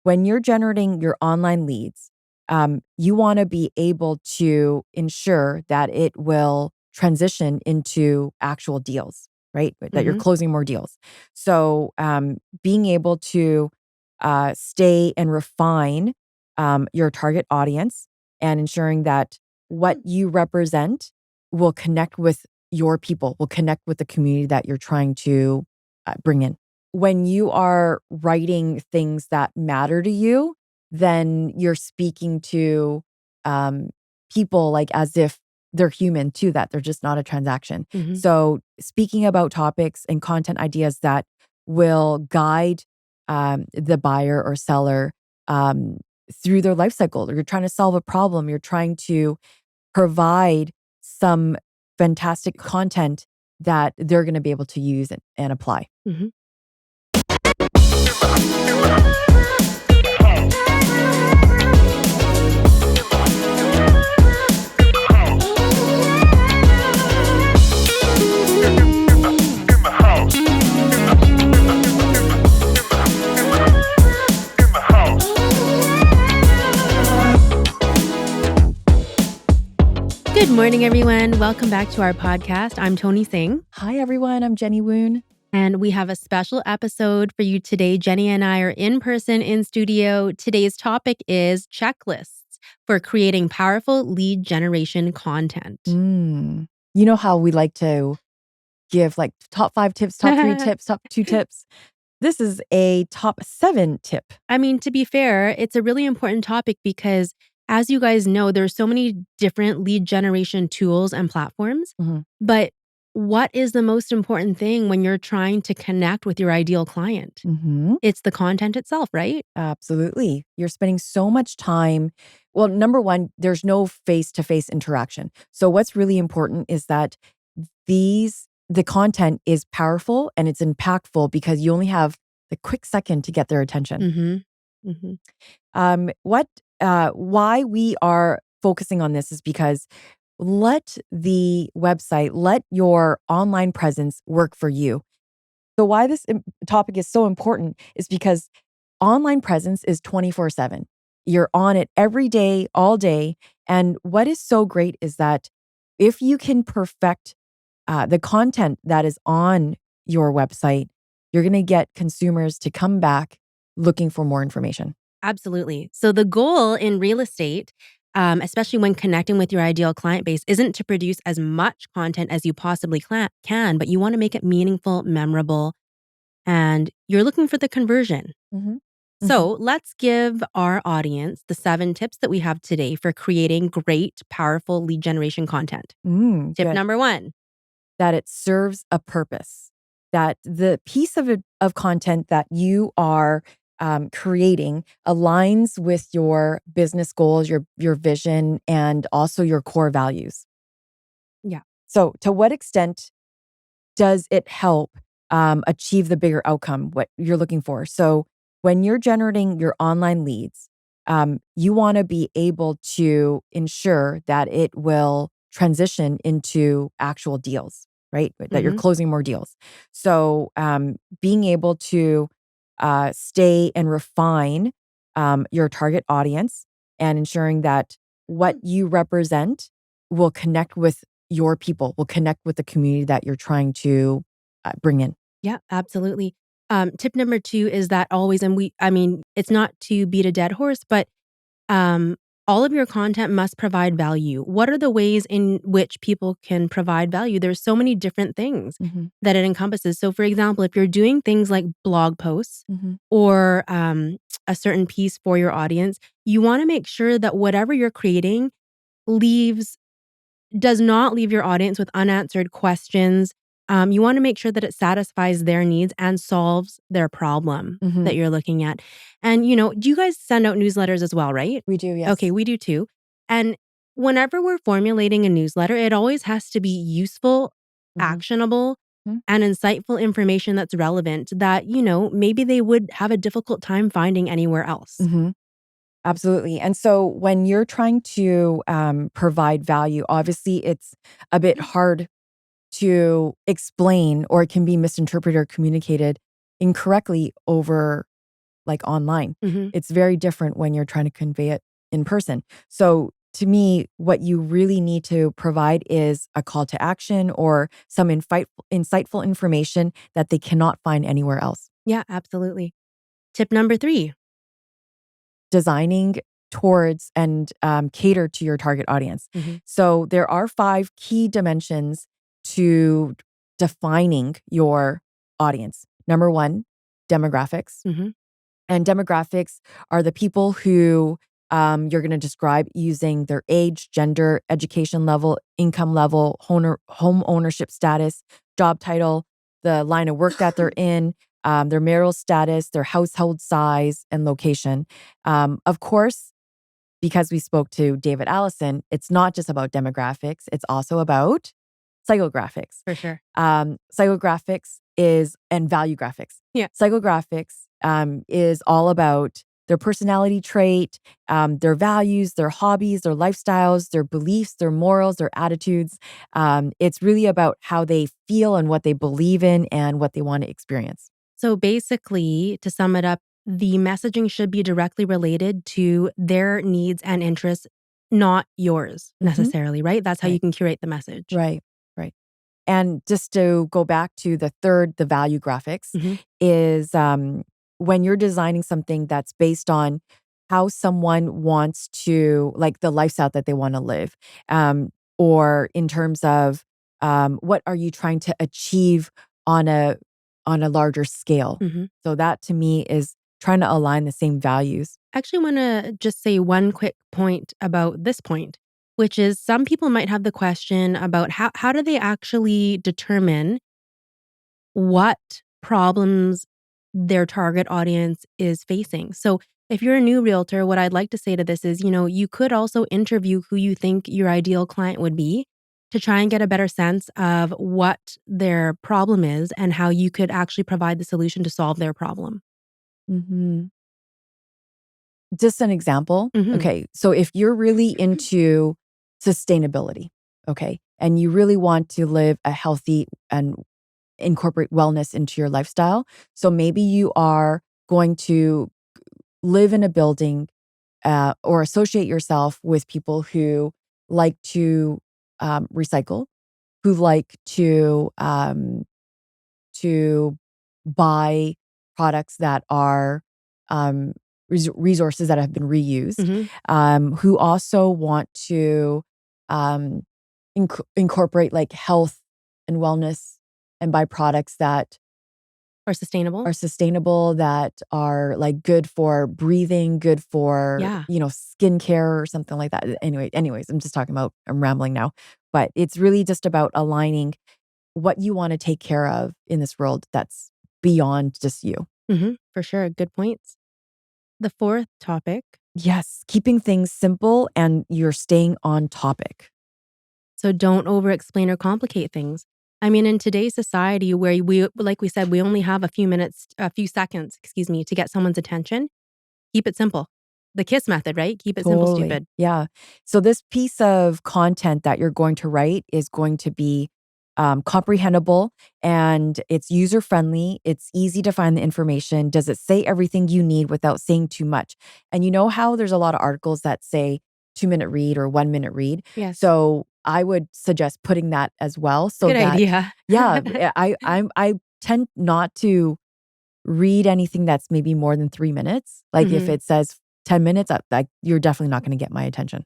when you're generating your online leads, you want to be able to ensure that it will transition into actual deals, right? That you're Mhm. closing more deals. So being able to stay and refine your target audience and ensuring that what you represent will connect with your people, will connect with the community that you're trying to bring in. When you are writing things that matter to you, then you're speaking to um, people like as if they're human too, that they're just not a transaction. Mhm. So, speaking about topics and content ideas that will guide the buyer or seller um, through their life cycle. Or you're trying to solve a problem, you're trying to provide some fantastic content that they're going to be able to use and apply. Mhm. Good morning, everyone. Welcome back to our podcast. I'm Toni Singh, Hi, everyone. I'm Jenny Woon. and we have a special episode for you today. Jenny and I are in person in studio. Today's topic is checklists for creating powerful lead generation content. You know how we like to give like top 5 tips, top 3 tips, top 2 tips? This is a top 7 tip. I mean, to be fair, it's a really important topic because, as you guys know, there's so many different lead generation tools and platforms. Mhm. But what is the most important thing when you're trying to connect with your ideal client? Mhm. It's the content itself, right? Absolutely. You're spending so much time. Well, number one, there's no face-to-face interaction. So what's really important is that the content is powerful and it's impactful because you only have the quick second to get their attention. Mm-hmm. Mm-hmm. Why we are focusing on this is because let the website, let your online presence work for you. So why this topic is so important is because online presence is 24/7. You're on it every day, all day. And what is so great is that if you can perfect the content that is on your website, you're going to get consumers to come back looking for more information. Absolutely. So the goal in real estate, especially when connecting with your ideal client base, isn't to produce as much content as you possibly can, but you want to make it meaningful, memorable, and you're looking for the conversion. hmm hmm So let's give our audience the 7 tips that we have today for creating great, powerful lead generation content. Tip Good. number 1. That it serves a purpose, that the piece of content that you are creating aligns with your business goals, your vision, and also your core values. Yeah. So, to what extent does it help achieve the bigger outcome, what you're looking for? So, when you're generating your online leads, you want to be able to ensure that it will transition into actual deals, right? That you're Mhm. closing more deals. So, being able to stay and refine your target audience and ensuring that what you represent will connect with your people, will connect with the community that you're trying to bring in. Yeah, absolutely. Tip number 2 is that always, and I mean, it's not to beat a dead horse, but um, all of your content must provide value. What are the ways in which people can provide value? There's so many different things hmm that it encompasses. So, for example, if you're doing things like blog posts hmm or a certain piece for your audience, you want to make sure that whatever you're creating leaves does not leave your audience with unanswered questions. You want to make sure that it satisfies their needs and solves their problem hmm that you're looking at. And, do you guys send out newsletters as well, right? We do, Okay, yes. we do too. And whenever we're formulating a newsletter, it always has to be useful, hmm actionable, and insightful information that's relevant that, maybe they would have a difficult time finding anywhere else. hmm Absolutely. And so when you're trying to provide value, obviously it's a bit hard to explain or it can be misinterpreted or communicated incorrectly over like online. Mhm. It's very different when you're trying to convey it in person. So to me, what you really need to provide is a call to action or some insightful information that they cannot find anywhere else. Yeah, absolutely. Tip number 3. Designing towards and cater to your target audience. Mhm. So there are 5 key dimensions to defining your audience. Number 1, demographics. Mhm. And demographics are the people who you're going to describe using their age, gender, education level, income level, home ownership status, job title, the line of work that they're in, their marital status, their household size, and location. Of course, because we spoke to David Allison, it's not just about demographics, it's also about psychographics. For sure. Psychographics is and value graphics. Yeah. Psychographics is all about their personality trait, their values, their hobbies, their lifestyles, their beliefs, their morals, their attitudes. It's really about how they feel and what they believe in and what they want to experience. So basically, to sum it up, the messaging should be directly related to their needs and interests, not yours Mhm. necessarily, right? That's how you Right, can curate the message. right, right. And just to go back to the third, the value graphics, Mhm. is when you're designing something that's based on how someone wants to, like the lifestyle that they want to live, or in terms of what are you trying to achieve on a larger scale. Mhm. So that to me is trying to align the same values. I actually want to just say one quick point about this point, which is some people might have the question about how do they actually determine what problems their target audience is facing. So, if you're a new realtor, what I'd like to say to this is, you could also interview who you think your ideal client would be to try and get a better sense of what their problem is and how you could actually provide the solution to solve their problem. Mhm. Just an example. Mhm. Okay. So if you're really into sustainability, okay, and you really want to live a healthy and incorporate wellness into your lifestyle. So maybe you are going to live in a building or associate yourself with people who like to recycle, who like to buy products that are resources that have been reused, Mhm. who also want to um, incorporate like health and wellness and buy products that Or sustainable? are sustainable, that are like good for breathing, good for, Yeah. skincare or something like that. Anyways, I'm rambling now, but it's really just about aligning what you want to take care of in this world that's beyond just you. Mhm. For sure. Good points. The fourth topic. Yes, keeping things simple and you're staying on topic. So don't over explain or complicate things. I mean, in today's society where like we said, we only have a few seconds, excuse me, to get someone's attention, keep it simple. The KISS method, right? Keep it simple, Totally. stupid. Yeah. So this piece of content that you're going to write is going to be comprehensible and it's user friendly. It's easy to find the information. Does it say everything you need without saying too much? And you know how there's a lot of articles that say 2-minute read or 1-minute read. Yes. So I would suggest putting that as well, so Good that idea. yeah, I tend not to read anything that's maybe more than 3 minutes. Like if Mhm. it says 10 minutes, like you're definitely not gonna get my attention.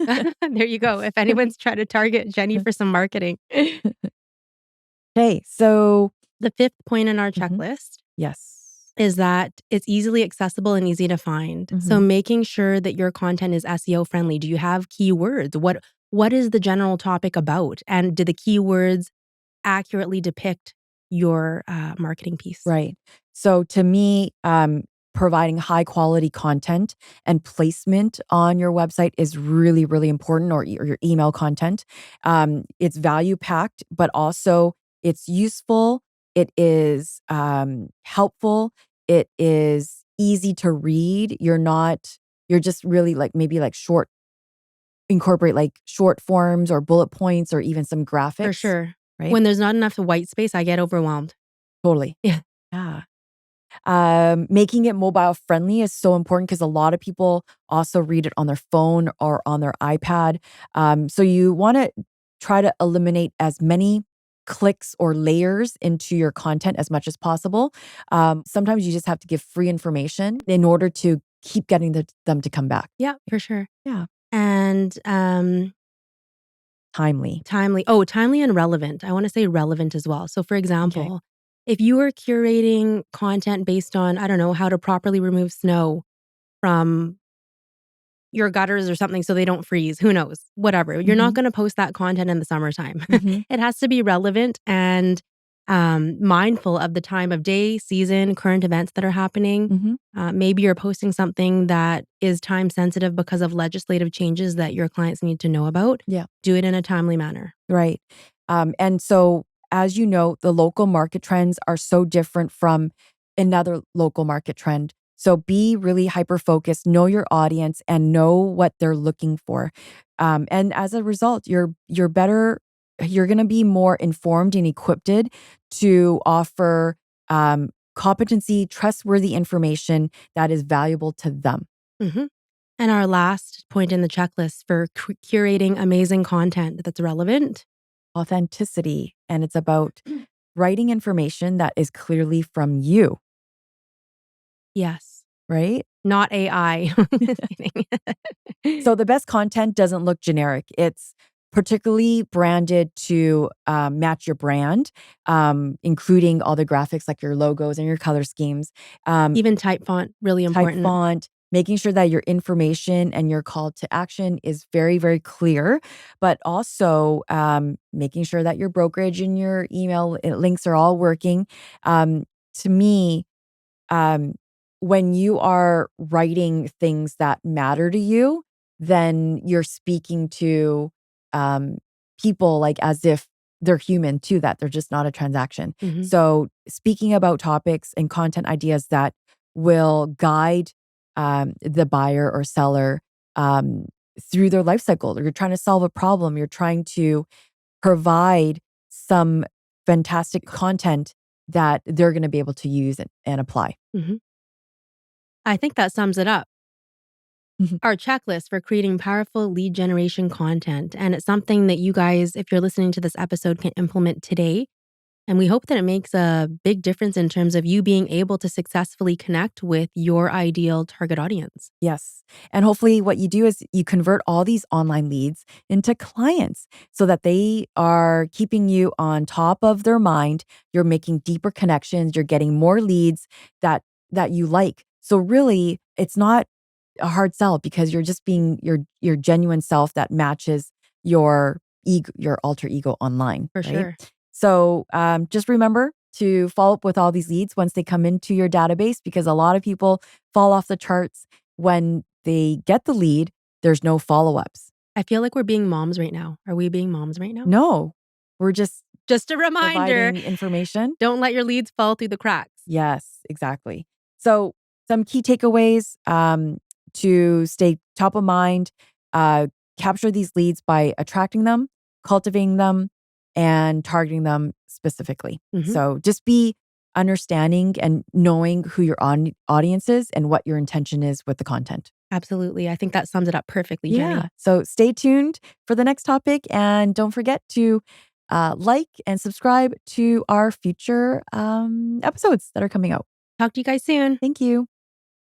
There you go. If anyone's trying to target Jenny for some marketing. Okay, so The fifth point in our mhm, checklist yes. is that it's easily accessible and easy to find. So Mhm, making sure that your content is SEO friendly. Do you have keywords? What is the general topic about? And do the keywords accurately depict your marketing piece? right. So to me, providing high quality content and placement on your website is really, really important, or your email content. It's value packed, but also it's useful. It is helpful. It is easy to read. You're just really like maybe like incorporate like short forms or bullet points or even some For graphics, sure. right? When there's not enough white space, I get overwhelmed. Totally. Yeah. Yeah. Making it mobile friendly is so important because a lot of people also read it on their phone or on their iPad. So you want to try to eliminate as many clicks or layers into your content as much as possible. Sometimes you just have to give free information in order to keep getting them to come back. Yeah, for sure. Yeah. And Timely. timely and relevant. I want to say relevant as well. So, for Okay. example, if you were curating content based on, I don't know, how to properly remove snow from your gutters or something so they don't freeze. Who knows? Whatever. You're not Hmm. going to post that content in the summertime. Hmm. It has to be relevant and mindful of the time of day, season, current events that are happening. Hmm. Maybe you're posting something that is time sensitive because of legislative changes that your clients need to know about. Yeah. Do it in a timely manner. Right. And so, as you know, the local market trends are so different from another local market trend. So be really hyper focused, know your audience, and know what they're looking for. And as a result, you're better. You're going to be more informed and equipped to offer competency, trustworthy information that is valuable to them. Mhm. And our last point in the checklist for curating amazing content that's relevant. Authenticity, and it's about writing information that is clearly from you, Yes, right? not AI. Just kidding. So the best content doesn't look generic. It's particularly branded to match your brand, including all the graphics like your logos and your color schemes. Um, Even type font, really Type important. font, making sure that your information and your call to action is very, very clear, but also making sure that your brokerage and your email links are all working. To me, um, when you are writing things that matter to you, then you're speaking to um, people like as if they're human too, that they're just not a transaction. Mhm. So, speaking about topics and content ideas that will guide the buyer or seller um, through their life cycle. You're trying to solve a problem, you're trying to provide some fantastic content that they're going to be able to use and apply. Mhm. I think that sums it up. Mhm. Our checklist for creating powerful lead generation content. And it's something that you guys, if you're listening to this episode, can implement today. And we hope that it makes a big difference in terms of you being able to successfully connect with your ideal target audience. Yes. And hopefully, what you do is you convert all these online leads into clients so that they are keeping you on top of their mind. You're making deeper connections. You're getting more leads that you like. So really, it's not a hard sell because you're just being your genuine self that matches your ego, your alter ego online, For right? sure. So just remember to follow up with all these leads once they come into your database because a lot of people fall off the charts when they get the lead. There's no follow ups. I feel like we're being moms right now. Are we being moms right now? No, we're just Just a reminder, providing information. don't let your leads fall through the cracks. Yes, exactly. So, some key takeaways to stay top of mind, uh, capture these leads by attracting them, cultivating them, and targeting them specifically. Mhm. So, just be understanding and knowing who your audience is and what your intention is with the content. Absolutely. I think that sums it up perfectly, Yeah. Jenny. So, stay tuned for the next topic and don't forget to like and subscribe to our future episodes that are coming out. Talk to you guys soon. Thank you.